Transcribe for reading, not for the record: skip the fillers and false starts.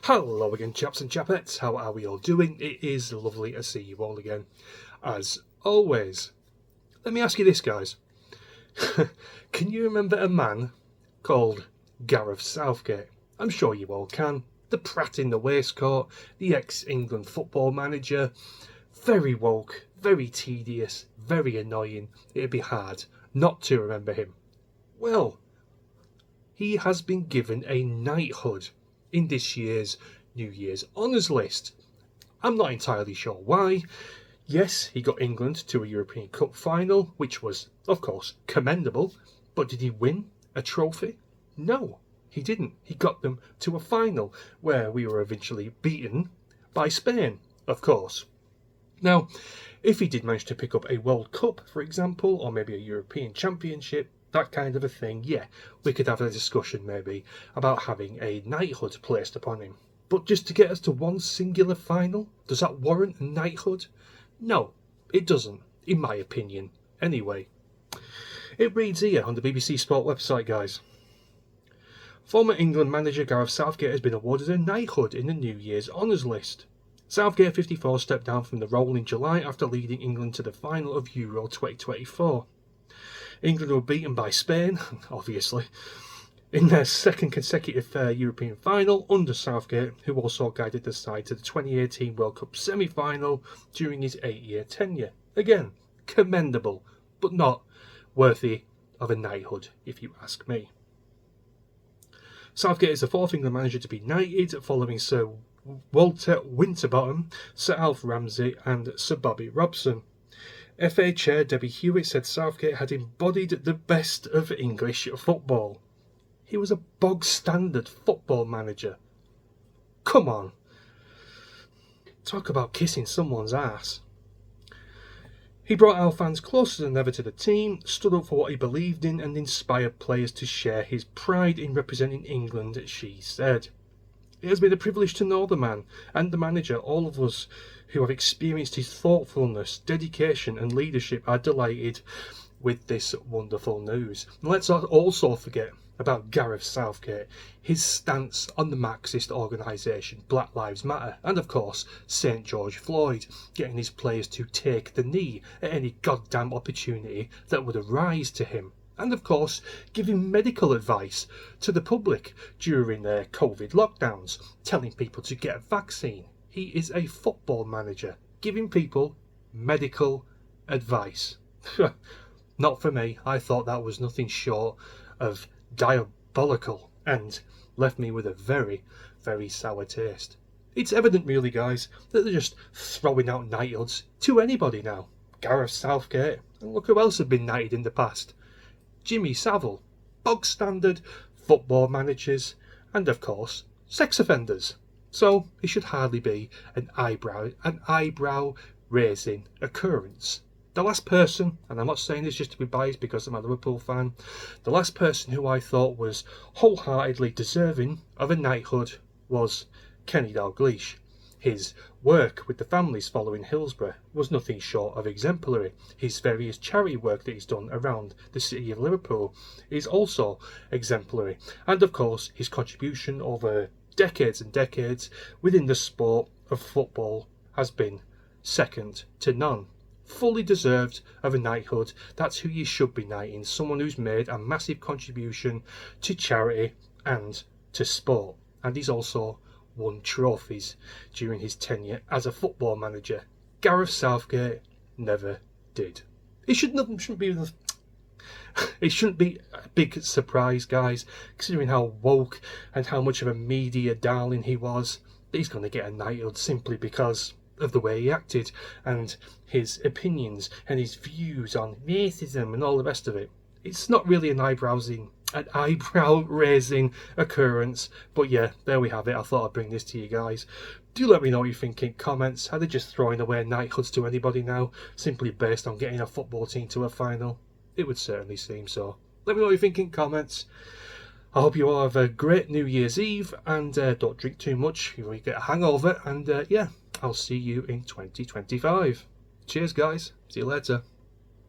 Hello again, chaps and chapettes. How are we all doing? It is lovely to see you all again, as always. Let me ask you this, guys. Can you remember a man called Gareth Southgate? I'm sure you all can. The prat in the waistcoat, the ex-England football manager. Very woke, very tedious, very annoying. It'd be hard not to remember him. Well, he has been given a knighthood in this year's New Year's Honours list. I'm not entirely sure why. Yes, he got England to a European Cup final, which was, of course, commendable. But did he win a trophy? No, he didn't. He got them to a final where we were eventually beaten by Spain, of course. Now, if he did manage to pick up a World Cup, for example, or maybe a European Championship, that kind of a thing, yeah, we could have a discussion maybe about having a knighthood placed upon him. But just to get us to one singular final, does that warrant a knighthood? No, it doesn't, in my opinion, anyway. It reads here on the BBC Sport website, guys. Former England manager Gareth Southgate has been awarded a knighthood in the New Year's Honours list. Southgate, 54, stepped down from the role in July after leading England to the final of Euro 2024. England were beaten by Spain, obviously, in their second consecutive European final under Southgate, who also guided the side to the 2018 World Cup semi-final during his 8-year tenure. Again, commendable, but not worthy of a knighthood, if you ask me. Southgate is the fourth England manager to be knighted, following Sir Walter Winterbottom, Sir Alf Ramsey and Sir Bobby Robson. FA Chair Debbie Hewitt said Southgate had embodied the best of English football. He was a bog-standard football manager. Come on. Talk about kissing someone's ass. He brought our fans closer than ever to the team, stood up for what he believed in and inspired players to share his pride in representing England, she said. It has been a privilege to know the man and the manager. All of us who have experienced his thoughtfulness, dedication and leadership are delighted with this wonderful news. And let's not also forget about Gareth Southgate, his stance on the Marxist organisation Black Lives Matter, and of course St George Floyd, getting his players to take the knee at any goddamn opportunity that would arise to him. And of course, giving medical advice to the public during their COVID lockdowns, telling people to get a vaccine. He is a football manager, giving people medical advice. Not for me. I thought that was nothing short of diabolical and left me with a very, very sour taste. It's evident really, guys, that they're just throwing out knighthoods to anybody now. Gareth Southgate, and look who else had been knighted in the past. Jimmy Savile, bog standard football managers, and of course, sex offenders. So it should hardly be an eyebrow raising occurrence. The last person, and I'm not saying this just to be biased because I'm a Liverpool fan, the last person who I thought was wholeheartedly deserving of a knighthood was Kenny Dalglish. His work with the families following Hillsborough was nothing short of exemplary. His various charity work that he's done around the city of Liverpool is also exemplary. And of course, his contribution over decades and decades within the sport of football has been second to none. Fully deserved of a knighthood. That's who you should be knighting. Someone who's made a massive contribution to charity and to sport. And he's also won trophies during his tenure as a football manager. Gareth Southgate never did. It shouldn't be a big surprise, guys, considering how woke and how much of a media darling he was. He's going to get a knighthood simply because of the way he acted and his opinions and his views on racism and all the rest of it. It's not really an eyebrow-raising occurrence, but yeah, there we have it. I thought I'd bring this to you guys. Do let me know what you think in comments. Are they just throwing away knighthoods to anybody now, simply based on getting a football team to a final? It would certainly seem so. Let me know what you think in comments. I hope you all have a great New Year's Eve, and don't drink too much, you will get a hangover, and yeah, I'll see you in 2025. Cheers, guys. See you later.